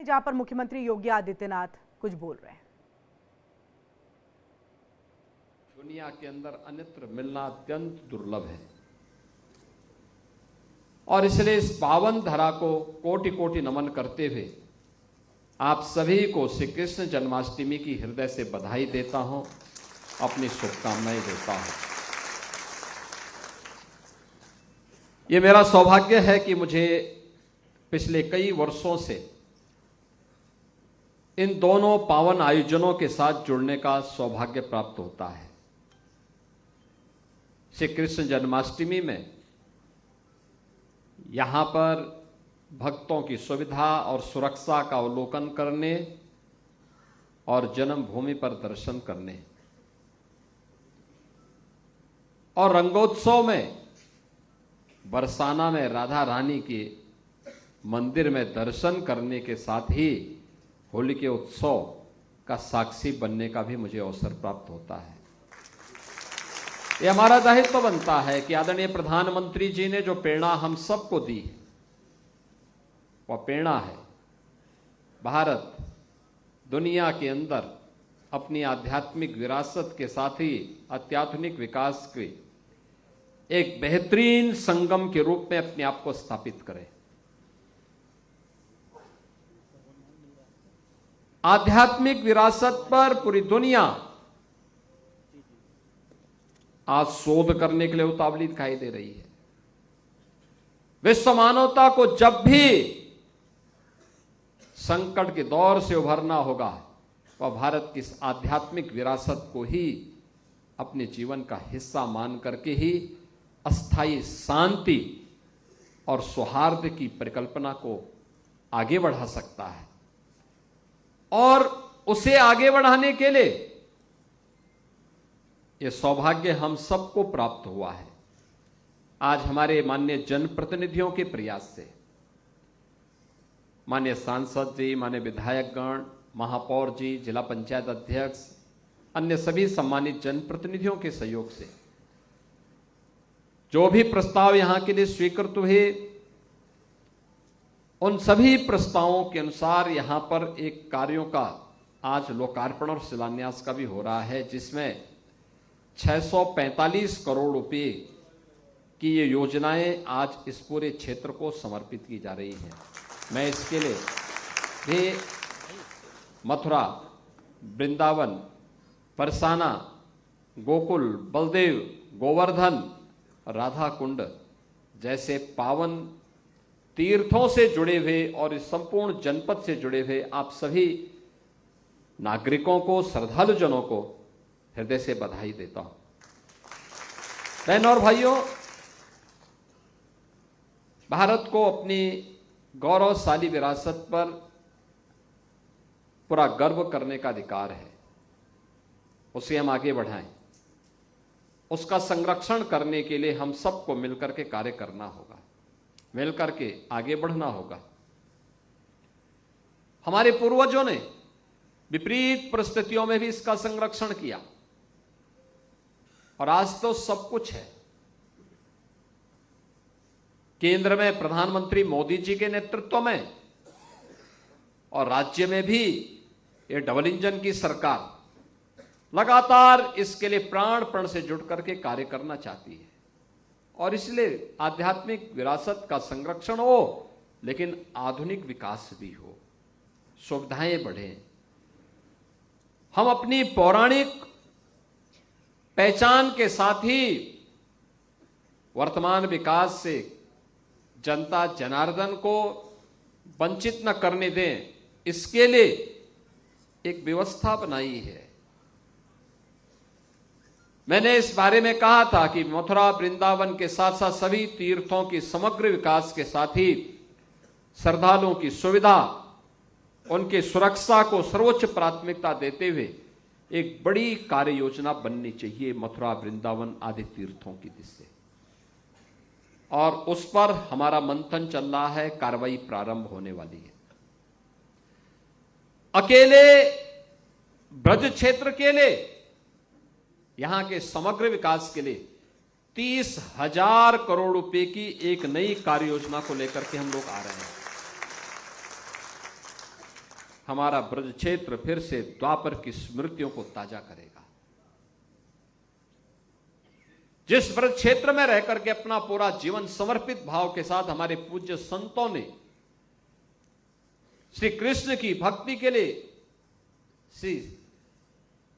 जहां पर मुख्यमंत्री योगी आदित्यनाथ कुछ बोल रहे हैं। दुनिया के अंदर अन्यत्र मिलना अत्यंत दुर्लभ है और इसलिए इस पावन धरा को कोटि कोटि नमन करते हुए आप सभी को श्री कृष्ण जन्माष्टमी की हृदय से बधाई देता हूं, अपनी शुभकामनाएं देता हूं। ये मेरा सौभाग्य है कि मुझे पिछले कई वर्षों से इन दोनों पावन आयोजनों के साथ जुड़ने का सौभाग्य प्राप्त होता है। श्री कृष्ण जन्माष्टमी में यहां पर भक्तों की सुविधा और सुरक्षा का अवलोकन करने और जन्मभूमि पर दर्शन करने और रंगोत्सव में बरसाना में राधा रानी के मंदिर में दर्शन करने के साथ ही होली के उत्सव का साक्षी बनने का भी मुझे अवसर प्राप्त होता है। यह हमारा दायित्व बनता है कि आदरणीय प्रधानमंत्री जी ने जो प्रेरणा हम सबको दी है, वह प्रेरणा है भारत दुनिया के अंदर अपनी आध्यात्मिक विरासत के साथ ही अत्याधुनिक विकास के एक बेहतरीन संगम के रूप में अपने आप को स्थापित करे। आध्यात्मिक विरासत पर पूरी दुनिया आज शोध करने के लिए उतावली दिखाई दे रही है। विश्व मानवता को जब भी संकट के दौर से उभरना होगा, वह भारत की इस आध्यात्मिक विरासत को ही अपने जीवन का हिस्सा मान करके ही अस्थायी शांति और सौहार्द की परिकल्पना को आगे बढ़ा सकता है। और उसे आगे बढ़ाने के लिए यह सौभाग्य हम सबको प्राप्त हुआ है। आज हमारे माननीय जनप्रतिनिधियों के प्रयास से, माननीय सांसद जी, माननीय विधायकगण, महापौर जी, जिला पंचायत अध्यक्ष, अन्य सभी सम्मानित जनप्रतिनिधियों के सहयोग से जो भी प्रस्ताव यहां के लिए स्वीकृत हुए, उन सभी प्रस्तावों के अनुसार यहां पर एक कार्यों का आज लोकार्पण और शिलान्यास का भी हो रहा है, जिसमें 645 करोड़ रुपए की ये योजनाएं आज इस पूरे क्षेत्र को समर्पित की जा रही हैं। मैं इसके लिए भी मथुरा, वृंदावन, बरसाना, गोकुल, बलदेव, गोवर्धन, राधा कुंड जैसे पावन तीर्थों से जुड़े हुए और इस संपूर्ण जनपद से जुड़े हुए आप सभी नागरिकों को, श्रद्धालुजनों को हृदय से बधाई देता हूं। बहनों और भाइयों, भारत को अपनी गौरवशाली विरासत पर पूरा गर्व करने का अधिकार है। उसे हम आगे बढ़ाएं। उसका संरक्षण करने के लिए हम सबको मिलकर के कार्य करना होगा, मिलकर के आगे बढ़ना होगा। हमारे पूर्वजों ने विपरीत परिस्थितियों में भी इसका संरक्षण किया और आज तो सब कुछ है। केंद्र में प्रधानमंत्री मोदी जी के नेतृत्व में और राज्य में भी ये डबल इंजन की सरकार लगातार इसके लिए प्राणपण से जुट करके कार्य करना चाहती है और इसलिए आध्यात्मिक विरासत का संरक्षण हो, लेकिन आधुनिक विकास भी हो, सुविधाएं बढ़े। हम अपनी पौराणिक पहचान के साथ ही वर्तमान विकास से जनता जनार्दन को वंचित न करने दें, इसके लिए एक व्यवस्था बनाई है। मैंने इस बारे में कहा था कि मथुरा, वृंदावन के साथ साथ सभी तीर्थों की समग्र विकास के साथ ही श्रद्धालुओं की सुविधा, उनकी सुरक्षा को सर्वोच्च प्राथमिकता देते हुए एक बड़ी कार्य योजना बननी चाहिए मथुरा, वृंदावन आदि तीर्थों की दिशा, और उस पर हमारा मंथन चल रहा है, कार्रवाई प्रारंभ होने वाली है। अकेले ब्रज क्षेत्र के लिए, यहां के समग्र विकास के लिए 30,000 करोड़ रुपए की एक नई कार्य योजना को लेकर के हम लोग आ रहे हैं। हमारा ब्रज क्षेत्र फिर से द्वापर की स्मृतियों को ताजा करेगा। जिस ब्रज क्षेत्र में रह करके अपना पूरा जीवन समर्पित भाव के साथ हमारे पूज्य संतों ने श्री कृष्ण की भक्ति के लिए, श्री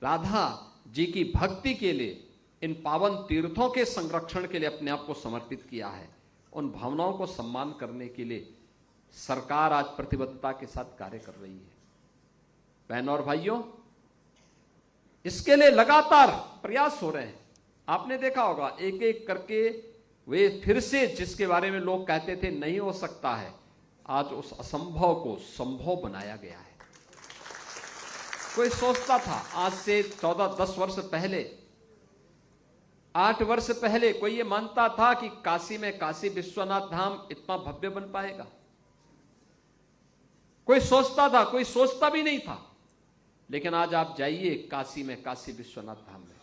राधा जी की भक्ति के लिए, इन पावन तीर्थों के संरक्षण के लिए अपने आप को समर्पित किया है, उन भावनाओं को सम्मान करने के लिए सरकार आज प्रतिबद्धता के साथ कार्य कर रही है। बहनों और भाइयों, इसके लिए लगातार प्रयास हो रहे हैं। आपने देखा होगा एक एक करके वे फिर से जिसके बारे में लोग कहते थे नहीं हो सकता है, आज उस असंभव को संभव बनाया गया है। कोई सोचता था आज से 14-10 वर्ष पहले, 8 वर्ष पहले कोई ये मानता था कि काशी में काशी विश्वनाथ धाम इतना भव्य बन पाएगा? कोई सोचता था? कोई सोचता भी नहीं था। लेकिन आज आप जाइए काशी में काशी विश्वनाथ धाम में,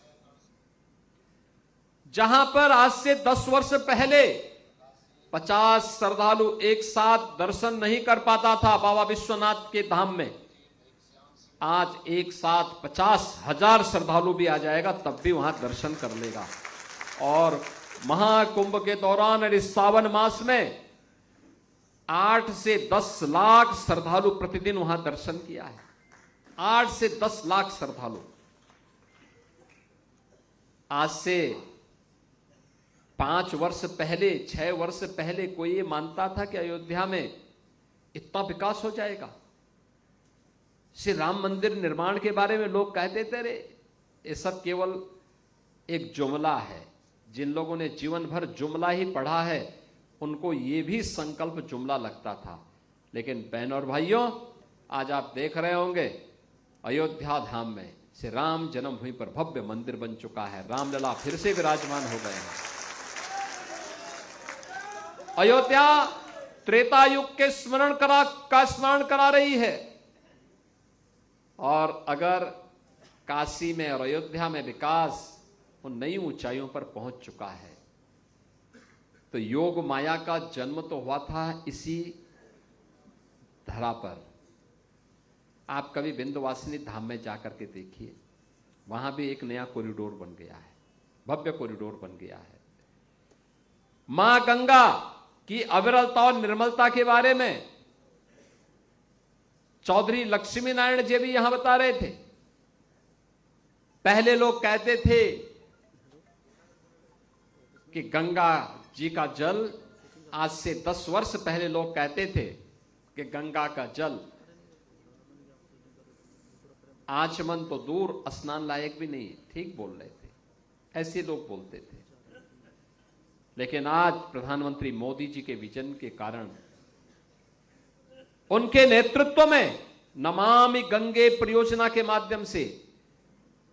जहां पर आज से 10 वर्ष पहले 50 श्रद्धालु एक साथ दर्शन नहीं कर पाता था बाबा विश्वनाथ के धाम में, आज एक साथ 50,000 श्रद्धालु भी आ जाएगा तब भी वहां दर्शन कर लेगा। और महाकुंभ के दौरान इस सावन मास में 8 से 10 लाख श्रद्धालु प्रतिदिन वहां दर्शन किया है। 8 से 10 लाख श्रद्धालु। आज से 5 वर्ष पहले, 6 वर्ष पहले कोई ये मानता था कि अयोध्या में इतना विकास हो जाएगा? श्री राम मंदिर निर्माण के बारे में लोग कहते थे रे ये सब केवल एक जुमला है। जिन लोगों ने जीवन भर जुमला ही पढ़ा है उनको ये भी संकल्प जुमला लगता था। लेकिन बहनों और भाइयों, आज आप देख रहे होंगे अयोध्या धाम में श्री राम जन्मभूमि पर भव्य मंदिर बन चुका है। रामलला फिर से विराजमान हो गए हैं। अयोध्या त्रेता युग के स्मरण करा रही है। और अगर काशी में और अयोध्या में विकास उन नई ऊंचाइयों पर पहुंच चुका है, तो योग माया का जन्म तो हुआ था इसी धरा पर। आप कभी विंध्यवासिनी धाम में जाकर के देखिए, वहां भी एक नया कॉरिडोर बन गया है, भव्य कॉरिडोर बन गया है। मां गंगा की अविरलता और निर्मलता के बारे में चौधरी लक्ष्मी नारायण जी भी यहां बता रहे थे। पहले लोग कहते थे कि गंगा जी का जल, आज से 10 वर्ष पहले लोग कहते थे कि गंगा का जल आचमन तो दूर, स्नान लायक भी नहीं। ठीक बोल रहे थे, ऐसे लोग बोलते थे। लेकिन आज प्रधानमंत्री मोदी जी के विजन के कारण, उनके नेतृत्व में नमामि गंगे परियोजना के माध्यम से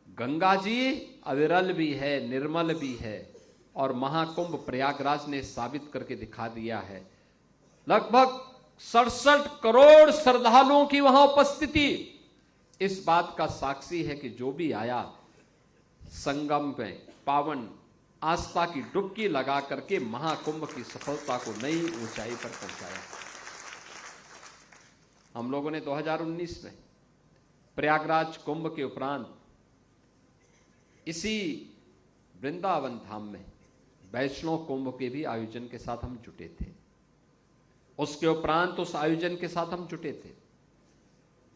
गंगा जी अविरल भी है, निर्मल भी है। और महाकुंभ प्रयागराज ने साबित करके दिखा दिया है। लगभग 67 करोड़ श्रद्धालुओं की वहां उपस्थिति इस बात का साक्षी है कि जो भी आया संगम में पावन आस्था की डुबकी लगा करके महाकुंभ की सफलता को नई ऊंचाई पर पहुंचाया। हम लोगों ने 2019 में प्रयागराज कुंभ के उपरांत इसी वृंदावन धाम में वैष्णव कुंभ के भी आयोजन के साथ हम जुटे थे। उसके उपरांत उस आयोजन के साथ हम जुटे थे।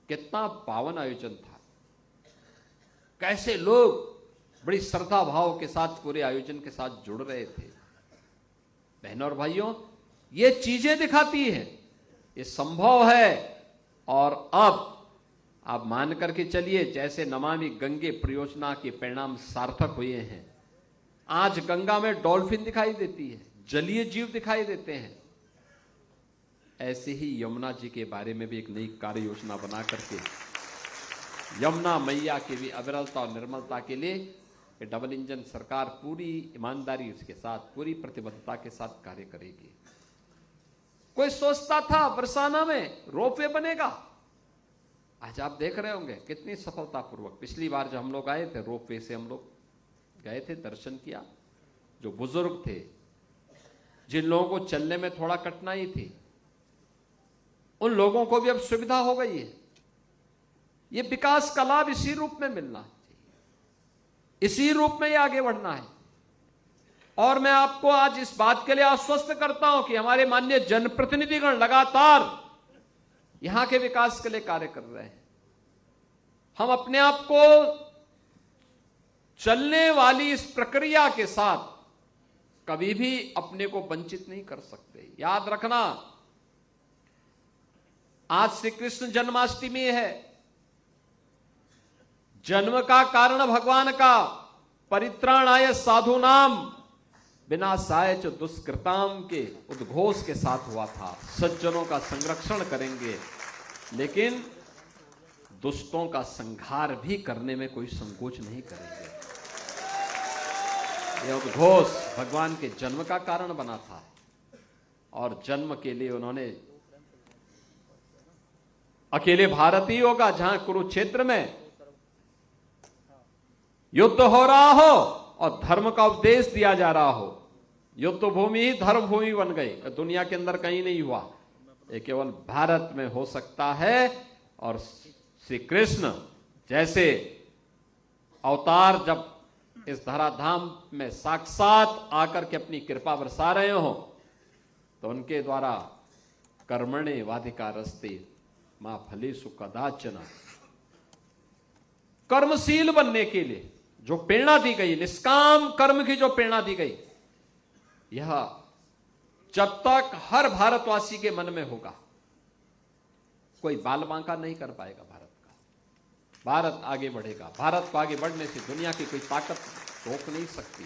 कितना पावन आयोजन था, कैसे लोग बड़ी श्रद्धा भाव के साथ पूरे आयोजन के साथ जुड़ रहे थे। बहनों और भाइयों, ये चीजें दिखाती है ये संभव है। और अब आप मान करके चलिए, जैसे नमामि गंगे परियोजना के परिणाम सार्थक हुए हैं, आज गंगा में डॉल्फिन दिखाई देती है, जलीय जीव दिखाई देते हैं। ऐसे ही यमुना जी के बारे में भी एक नई कार्य योजना बना करके यमुना मैया की भी अविरलता और निर्मलता के लिए डबल इंजन सरकार पूरी ईमानदारी उसके साथ, पूरी प्रतिबद्धता के साथ कार्य करेगी। कोई सोचता था बरसाना में रोपवे बनेगा, आज आप देख रहे होंगे कितनी सफलतापूर्वक। पिछली बार जब हम लोग आए थे, रोपवे से हम लोग गए थे, दर्शन किया। जो बुजुर्ग थे, जिन लोगों को चलने में थोड़ा कठिनाई थी, उन लोगों को भी अब सुविधा हो गई है। ये विकास का लाभ इसी रूप में मिलना चाहिए, इसी रूप में ये आगे बढ़ना है। और मैं आपको आज इस बात के लिए आश्वस्त करता हूं कि हमारे माननीय जनप्रतिनिधिगण लगातार यहां के विकास के लिए कार्य कर रहे हैं। हम अपने आप को चलने वाली इस प्रक्रिया के साथ कभी भी अपने को वंचित नहीं कर सकते। याद रखना, आज श्री कृष्ण जन्माष्टमी है। जन्म का कारण भगवान का परित्राणाय साधूनाम विनाशाय च दुष्कृताम के उद्घोष के साथ हुआ था। सज्जनों का संरक्षण करेंगे, लेकिन दुष्टों का संहार भी करने में कोई संकोच नहीं करेंगे। यह उद्घोष भगवान के जन्म का कारण बना था और जन्म के लिए उन्होंने अकेले भारतीयों का, जहां कुरुक्षेत्र में युद्ध हो रहा हो और धर्म का उपदेश दिया जा रहा हो, युद्ध भूमि ही धर्म भूमि बन गई। दुनिया के अंदर कहीं नहीं हुआ, ये केवल भारत में हो सकता है। और श्री कृष्ण जैसे अवतार जब इस धराधाम में साक्षात आकर के अपनी कृपा बरसा रहे हो, तो उनके द्वारा कर्मणे वाधिकारस्ते मां फलेषु कदाचन, कर्मशील बनने के लिए जो प्रेरणा दी गई, निष्काम कर्म की जो प्रेरणा दी गई, यह जब तक हर भारतवासी के मन में होगा, कोई बाल बांका नहीं कर पाएगा भारत का। भारत आगे बढ़ेगा। भारत को आगे बढ़ने से दुनिया की कोई ताकत रोक नहीं सकती।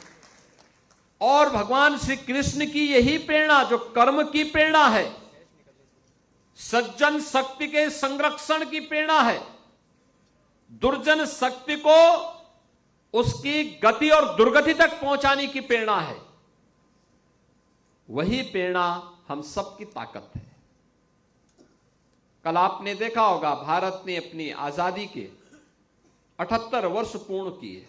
और भगवान श्री कृष्ण की यही प्रेरणा, जो कर्म की प्रेरणा है, सज्जन शक्ति के संरक्षण की प्रेरणा है, दुर्जन शक्ति को उसकी गति और दुर्गति तक पहुंचाने की प्रेरणा है, वही प्रेरणा हम सबकी ताकत है। कल आपने देखा होगा, भारत ने अपनी आजादी के 78 वर्ष पूर्ण किए।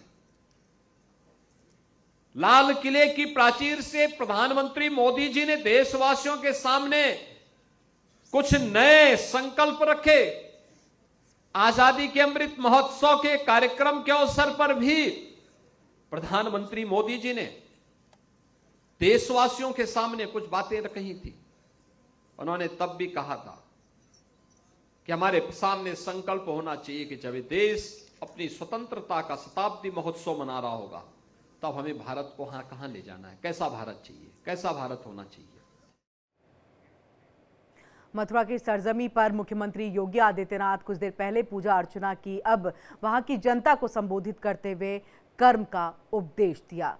लाल किले की प्राचीर से प्रधानमंत्री मोदी जी ने देशवासियों के सामने कुछ नए संकल्प रखे। आजादी के अमृत महोत्सव के कार्यक्रम के अवसर पर भी प्रधानमंत्री मोदी जी ने देशवासियों के सामने कुछ बातें कही थी। उन्होंने तब भी कहा था कि हमारे सामने संकल्प होना चाहिए कि जब देश अपनी स्वतंत्रता का शताब्दी महोत्सव मना रहा होगा, तब हमें भारत को कहां ले जाना है, कैसा भारत चाहिए, कैसा भारत होना चाहिए। मथुरा की सरजमी पर मुख्यमंत्री योगी आदित्यनाथ कुछ देर पहले पूजा अर्चना की, अब वहां की जनता को संबोधित करते हुए कर्म का उपदेश दिया।